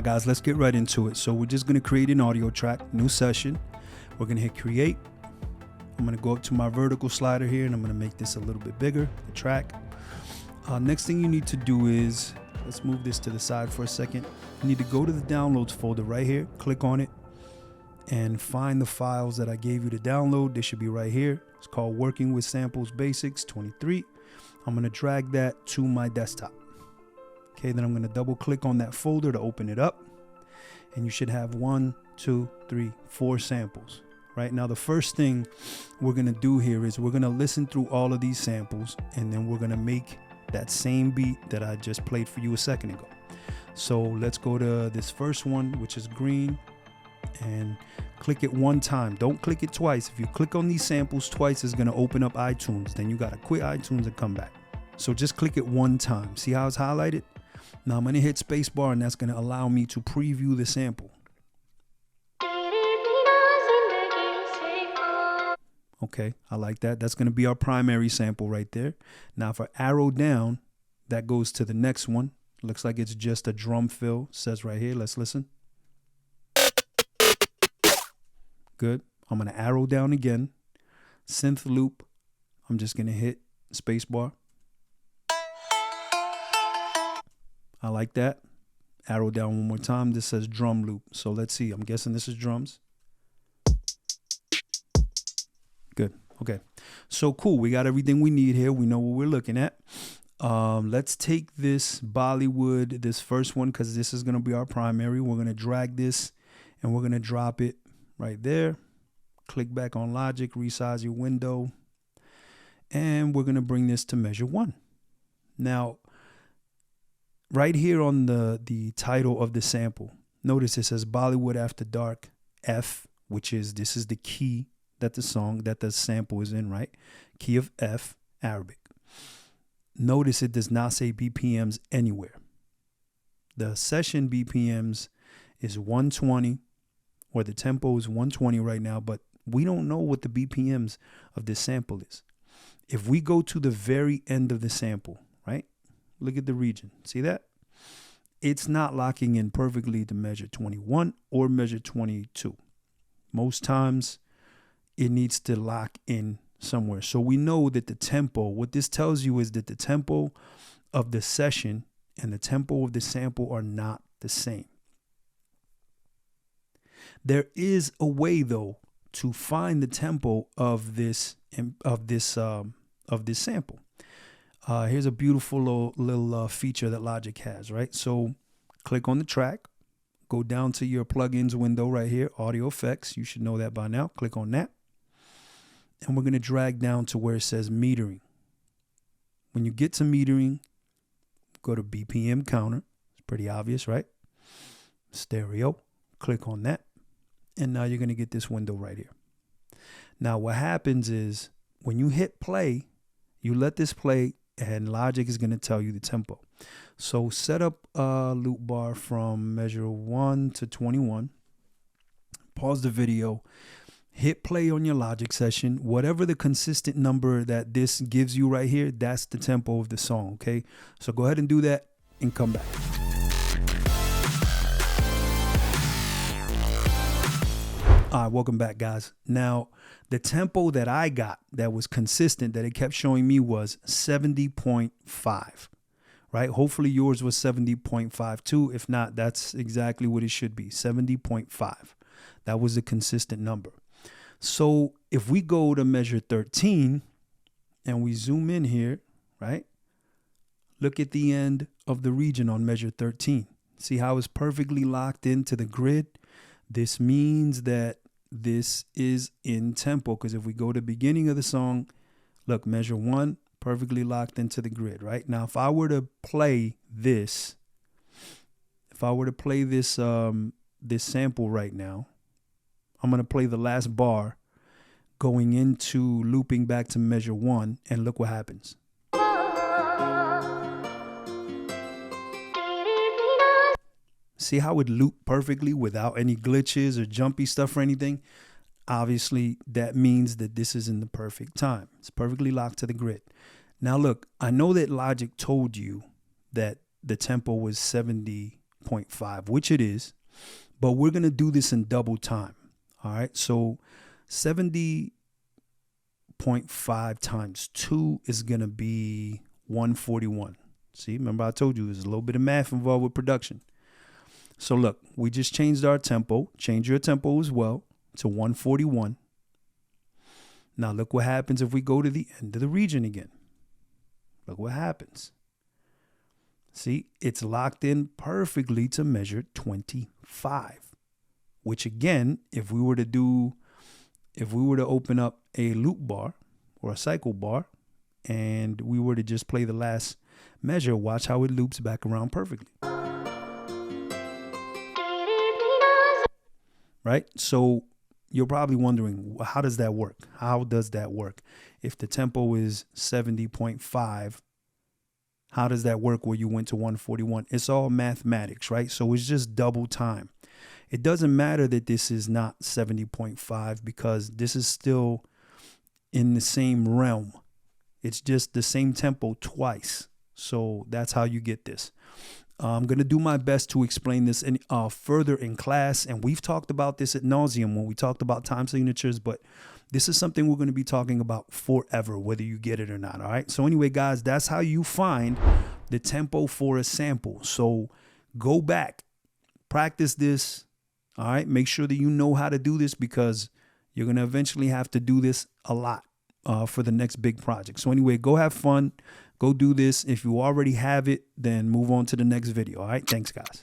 right, guys, let's get right into it. So we're just going to create an audio track, new session. We're going to hit create. I'm going to go up to my vertical slider here, and I'm going to make this a little bit bigger, the track. Next thing you need to do is, let's move this to the side for a second. You need to go to the downloads folder right here, click on it, and find the files that I gave you to download. They should be right here. It's called Working with Samples Basics 23. I'm going to drag that to my desktop. Okay, then I'm going to double click on that folder to open it up. And you should have 1, 2, 3, 4 samples. Right now, the first thing we're going to do here is we're going to listen through all of these samples, and then we're going to make that same beat that I just played for you a second ago. So let's go to this first one, which is green, and click it one time. Don't click it twice. If you click on these samples twice, it's going to open up iTunes. Then you got to quit iTunes and come back. So just click it one time. See how it's highlighted? Now I'm going to hit spacebar, and that's going to allow me to preview the sample. Okay, I like that. That's going to be our primary sample right there. Now, if I arrow down, that goes to the next one. Looks like it's just a drum fill. It says right here. Let's listen. Good. I'm going to arrow down again. Synth loop. I'm just going to hit spacebar. I like that. Arrow down one more time. This says drum loop. So let's see. I'm guessing this is drums. Good. Okay. So cool. We got everything we need here. We know what we're looking at. Let's take this Bollywood, this first one, because this is going to be our primary. We're going to drag this and we're going to drop it right there. Click back on Logic, resize your window. And we're going to bring this to measure 1. Now, right here on the title of the sample, notice it says Bollywood After Dark F, which is, this is the key that the sample is in, right? Key of F, Arabic. Notice it does not say BPMs anywhere. The session BPMs is 120, or the tempo is 120 right now, but we don't know what the BPMs of this sample is. If we go to the very end of the sample, right? Look at the region. See that? It's not locking in perfectly to measure 21 or measure 22. Most times, it needs to lock in somewhere. So we know that the tempo, what this tells you is that the tempo of the session and the tempo of the sample are not the same. There is a way though to find the tempo of this sample. Here's a beautiful little feature that Logic has, right? So click on the track, go down to your plugins window right here, audio effects. You should know that by now. Click on that. And we're going to drag down to where it says metering. When you get to metering, go to BPM counter. It's pretty obvious, right? Stereo. Click on that. And now you're going to get this window right here. Now what happens is when you hit play, you let this play and Logic is going to tell you the tempo. So set up a loop bar from measure 1 to 21. Pause the video. Hit play on your Logic session. Whatever the consistent number that this gives you right here, that's the tempo of the song, okay? So go ahead and do that and come back. All right, welcome back, guys. Now, the tempo that I got that was consistent, that it kept showing me, was 70.5, right? Hopefully yours was 70.52. If not, that's exactly what it should be, 70.5. That was a consistent number. So if we go to measure 13 and we zoom in here, right? Look at the end of the region on measure 13. See how it's perfectly locked into the grid? This means that this is in tempo, because if we go to the beginning of the song, look, measure 1, perfectly locked into the grid, right? Now, if I were to play this, this sample right now, I'm going to play the last bar going into looping back to measure 1, and look what happens. See how it looped perfectly without any glitches or jumpy stuff or anything? Obviously, that means that this is in the perfect time. It's perfectly locked to the grid. Now, look, I know that Logic told you that the tempo was 70 70.5, which it is, but we're going to do this in double time. All right. So 70.5 times 2 is going to be 141. See, remember I told you there's a little bit of math involved with production. So look, we just changed our tempo. Change your tempo as well to 141. Now look what happens if we go to the end of the region again. Look what happens. See, it's locked in perfectly to measure 25, which again, if we were to open up a loop bar or a cycle bar and we were to just play the last measure, watch how it loops back around perfectly. Right? So you're probably wondering, how does that work? How does that work? If the tempo is 70.5, how does that work where you went to 141? It's all mathematics, right? So it's just double time. It doesn't matter that this is not 70.5 because this is still in the same realm. It's just the same tempo twice. So that's how you get this. I'm going to do my best to explain this further in class. And we've talked about this ad nauseum when we talked about time signatures, but this is something we're going to be talking about forever, whether you get it or not. All right. So anyway, guys, that's how you find the tempo for a sample. So go back, practice this. All right. Make sure that you know how to do this because you're going to eventually have to do this a lot for the next big project. So anyway, go have fun. Go do this. If you already have it, then move on to the next video. All right. Thanks, guys.